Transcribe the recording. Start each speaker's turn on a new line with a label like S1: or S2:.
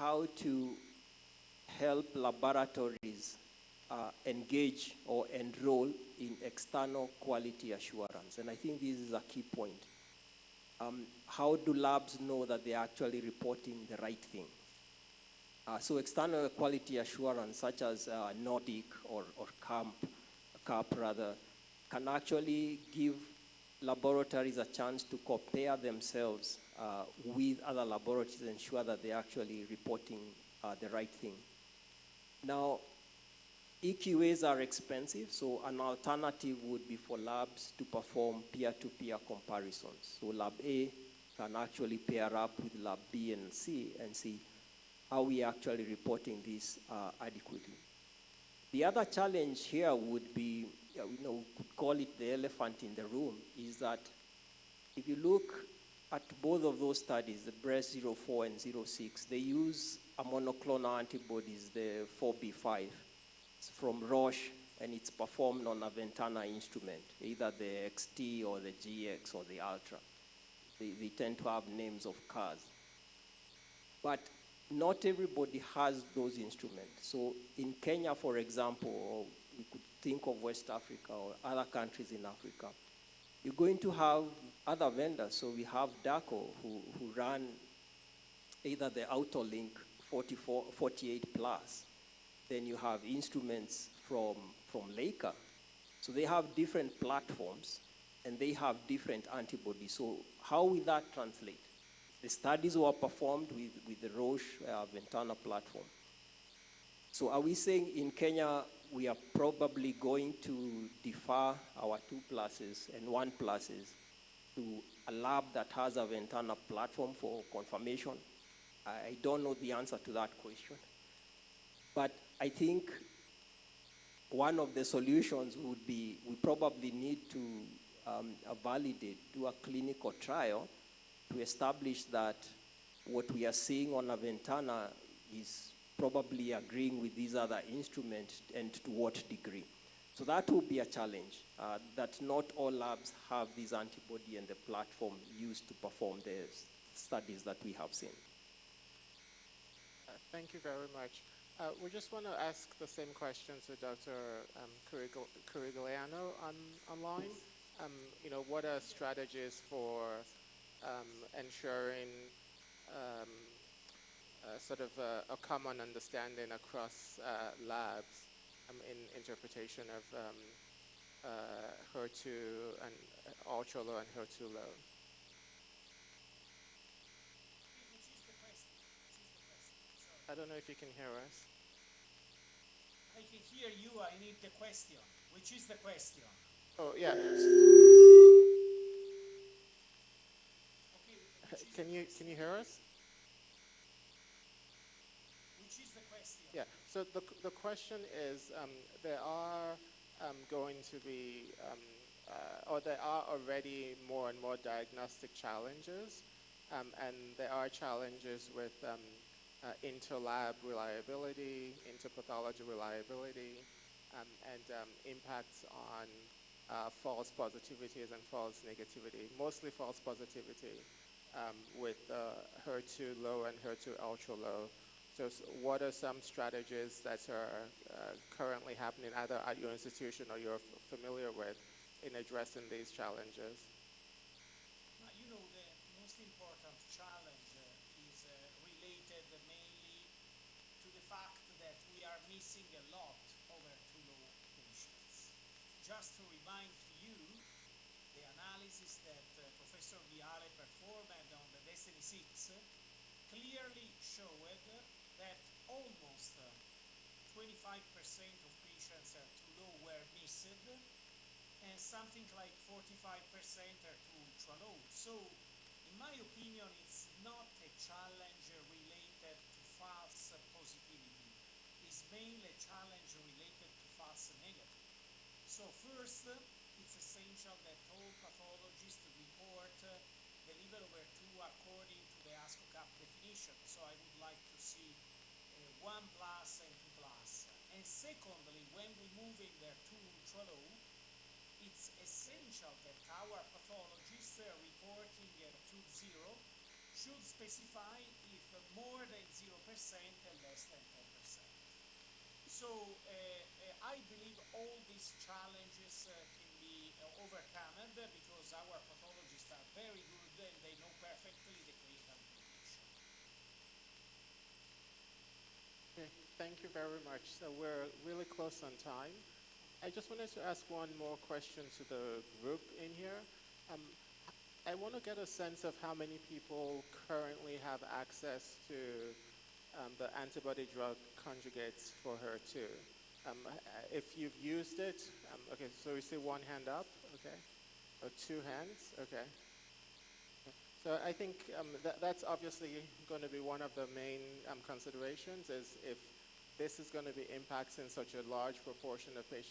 S1: how to help laboratories engage or enroll in external quality assurance. And I think this is a key point. How do labs know that they're actually reporting the right thing? So external quality assurance, such as Nordic or CAP rather, can actually give laboratories a chance to compare themselves with other laboratories and ensure that they're actually reporting the right thing. Now, EQAs are expensive, so an alternative would be for labs to perform peer-to-peer comparisons. So lab A can actually pair up with lab B and C and see how we are actually reporting this adequately. The other challenge here would be, we could call it the elephant in the room, is that if you look at both of those studies, the breast 04 and 06, they use a monoclonal antibodies, the 4B5. It's from Roche, and it's performed on a Ventana instrument, either the XT or the GX or the Ultra. They tend to have names of cars. But not everybody has those instruments. So in Kenya, for example, or we could think of West Africa or other countries in Africa, you're going to have other vendors. So we have DACO who run either the Autolink 48 plus. Then you have instruments from Leica. So they have different platforms and they have different antibodies. So how will that translate? The studies were performed with the Roche Ventana platform. So are we saying in Kenya we are probably going to defer our 2+ and 1+ to a lab that has a Ventana platform for confirmation? I don't know the answer to that question. But I think one of the solutions would be we probably need to do a clinical trial to establish that what we are seeing on a Ventana is probably agreeing with these other instruments and to what degree. So that will be a challenge, that not all labs have this antibody and the platform used to perform the studies that we have seen.
S2: Thank you very much. We just want to ask the same question to Dr. Corigliano online. What are strategies for ensuring sort of a common understanding across labs in interpretation of HER2 and ultra low and HER2 low?
S3: Which is the question?
S2: I don't know if you can hear us.
S3: I can hear you. I need the question. Which is the question?
S2: Oh, yeah.
S3: Okay.
S2: Can you hear us?
S3: Which is the question?
S2: Yeah. So the question is, there are going to be, or there are already more and more diagnostic challenges, and there are challenges with inter-lab reliability, inter-pathology reliability, and impacts on false positivities and false negativity, mostly false positivity with HER2 low and HER2 ultra low. So what are some strategies that are currently happening either at your institution or you're familiar with in addressing these challenges?
S3: The most important challenge is related mainly to the fact that we are missing a lot of HER2 low patients. Just to remind you, the analysis that Professor Viale performed on the Destiny 6 clearly showed that almost 25% of patients HER2 low were missed, and something like 45% HER2 ultra low. So, in my opinion, it's not a challenge related to false positivity. It's mainly a challenge related to false negative. So first, it's essential that all pathologists report the level of HER2 according to the ASCO-CAP definition. So I would like to see 1+ and 2+. And secondly, when removing the HER2 ultra low, it's essential that our pathologists are reporting HER2 0 should specify if more than 0% and less than 10%. So I believe all these challenges can be overcome because our pathologists are very good and they know perfectly the clinical condition.
S2: Okay, thank you very much. So we're really close on time. I just wanted to ask one more question to the group in here. I want to get a sense of how many people currently have access to the antibody drug conjugates for HER2. If you've used it, okay, so we see one hand up, okay, or two hands, okay. So I think that's obviously going to be one of the main considerations is if this is going to be impacting such a large proportion of patients